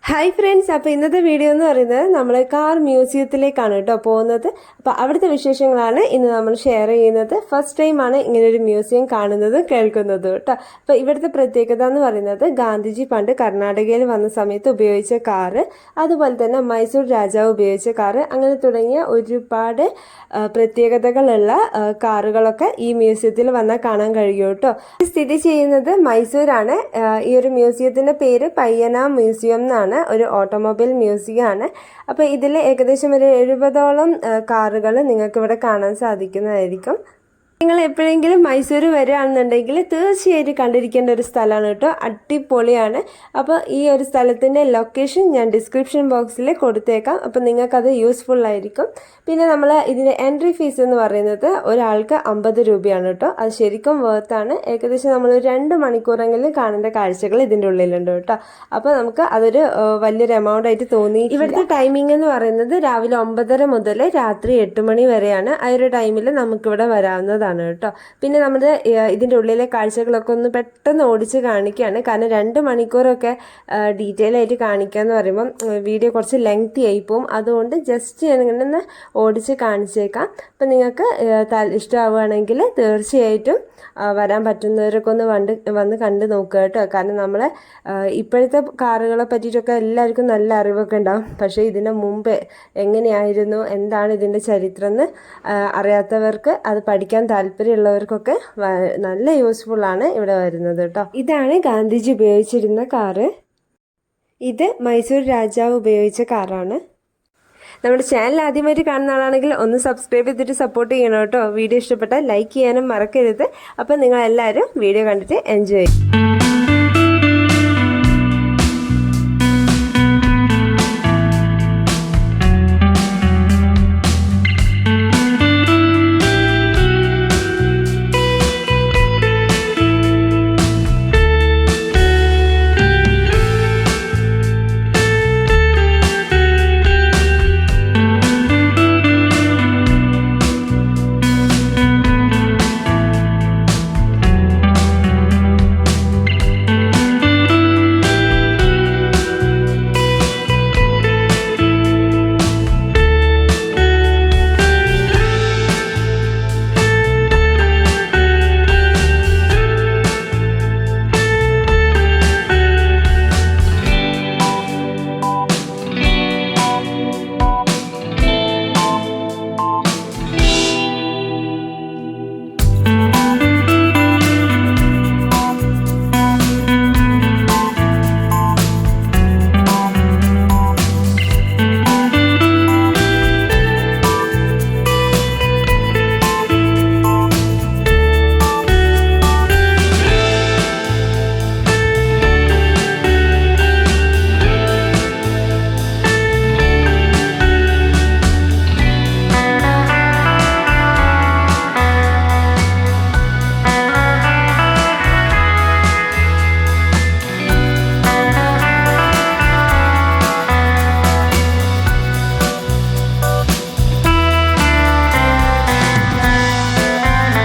Hi friends, അപ്പോൾ ഇന്നത്തെ video എന്ന് പറയുന്നത് നമ്മൾ കാർ മ്യൂസിയത്തിലേക്കാണ് കേട്ടോ പോകുന്നത്. അപ്പോൾ അവിടുത്തെ വിശേഷങ്ങളാണ് ഇന്ന് നമ്മൾ ഷെയർ ചെയ്യുന്നത്. ഫസ്റ്റ് ടൈമാണ് ഇങ്ങനൊരു മ്യൂസിയം കാണുന്നത് കേൾക്കുന്നത് കേട്ടോ. അപ്പോൾ ഇവിടുത്തെ പ്രത്യേകത എന്ന് പറയുന്നത് ഗാന്ധിജി പണ്ട് കർണാടകയിൽ വന്ന സമയത്ത് ഉപയോഗിച്ച കാറ്, അതുപോലെ തന്നെ മൈസൂർ രാജാവ് ഉപയോഗിച്ച കാറ്, അങ്ങനെ തുടങ്ങിയ ഒരുപാട് പ്രത്യേകതകളുള്ള കാറുകളൊക്കെ ഈ മ്യൂസിയത്തിൽ വന്നാൽ കാണാൻ കഴിയും കേട്ടോ. സ്ഥിതി ചെയ്യുന്നത് മൈസൂരാണ്. ഈ ഒരു മ്യൂസിയത്തിൻ്റെ പേര് പയ്യന മ്യൂസിയം എന്നാണ്. ഒരു ഓട്ടോമൊബൈൽ മ്യൂസിയം ആണ്. അപ്പോൾ ഇതിൽ ഏകദേശം ഒരു 70ഓളം കാറുകൾ നിങ്ങൾക്ക് ഇവിടെ കാണാൻ സാധിക്കുന്നതായിരിക്കും. നിങ്ങൾ എപ്പോഴെങ്കിലും മൈസൂർ വരികയാണെന്നുണ്ടെങ്കിൽ തീർച്ചയായിട്ടും കണ്ടിരിക്കേണ്ട ഒരു സ്ഥലമാണ് കേട്ടോ. അടിപൊളിയാണ്. അപ്പോൾ ഈ ഒരു സ്ഥലത്തിൻ്റെ ലൊക്കേഷൻ ഞാൻ ഡിസ്ക്രിപ്ഷൻ ബോക്സിൽ കൊടുത്തേക്കാം. അപ്പോൾ നിങ്ങൾക്കത് യൂസ്ഫുൾ ആയിരിക്കും. പിന്നെ നമ്മൾ ഇതിൻ്റെ എൻട്രി ഫീസ് എന്ന് പറയുന്നത് ഒരാൾക്ക് 50 രൂപയാണ് കേട്ടോ. അത് ശരിക്കും വേർത്താണ്. ഏകദേശം നമ്മൾ 2 മണിക്കൂറെങ്കിലും കാണേണ്ട കാഴ്ചകൾ ഇതിൻ്റെ ഉള്ളിലുണ്ട് കേട്ടോ. അപ്പോൾ നമുക്ക് അതൊരു വലിയൊരു എമൗണ്ട് ആയിട്ട് തോന്നി. ഇവിടുത്തെ ടൈമിംഗ് എന്ന് പറയുന്നത് രാവിലെ 9:30 മുതൽ രാത്രി 8 മണി വരെയാണ്. ആ ഒരു ടൈമിൽ നമുക്കിവിടെ വരാവുന്നതാണ് കേട്ടോ. പിന്നെ നമ്മുടെ ഇതിൻ്റെ ഉള്ളിലെ കാഴ്ചകളൊക്കെ ഒന്ന് പെട്ടെന്ന് ഓടിച്ച് കാണിക്കുകയാണ്. കാരണം 2 മണിക്കൂറൊക്കെ ഡീറ്റെയിൽ ആയിട്ട് കാണിക്കുക എന്ന് പറയുമ്പം വീഡിയോ കുറച്ച് ലെങ്തി ആയി പോവും. അതുകൊണ്ട് ജസ്റ്റ് ഞാനിങ്ങനെ ഓടിച്ച് കാണിച്ചേക്കാം. അപ്പം നിങ്ങൾക്ക് ഇഷ്ടമാവുകയാണെങ്കിൽ തീർച്ചയായിട്ടും വരാൻ പറ്റുന്നവരൊക്കെ ഒന്ന് വന്ന് കണ്ട് നോക്കുക കേട്ടോ. കാരണം നമ്മളെ ഇപ്പോഴത്തെ കാറുകളെ പറ്റിയിട്ടൊക്കെ എല്ലാവർക്കും നല്ല അറിവൊക്കെ ഉണ്ടാവും. പക്ഷേ ഇതിന് മുമ്പ് എങ്ങനെയായിരുന്നു, എന്താണ് ഇതിൻ്റെ ചരിത്രം എന്ന് അറിയാത്തവർക്ക് അത് പഠിക്കാൻ താല്പര്യമുള്ളവർക്കൊക്കെ നല്ല യൂസ്ഫുള്ളാണ് ഇവിടെ വരുന്നത് കേട്ടോ. ഇതാണ് ഗാന്ധിജി ഉപയോഗിച്ചിരുന്ന കാറ്. ഇത് മൈസൂർ രാജാവ് ഉപയോഗിച്ച കാറാണ്. നമ്മുടെ ചാനൽ ആദ്യമായിട്ട് കാണുന്ന ആളാണെങ്കിൽ ഒന്ന് സബ്സ്ക്രൈബ് ചെയ്തിട്ട് സപ്പോർട്ട് ചെയ്യണം കേട്ടോ. വീഡിയോ ഇഷ്ടപ്പെട്ടാൽ ലൈക്ക് ചെയ്യാനും മറക്കരുത്. അപ്പോൾ നിങ്ങളെല്ലാവരും വീഡിയോ കണ്ടിട്ട് എൻജോയ് ചെയ്യും.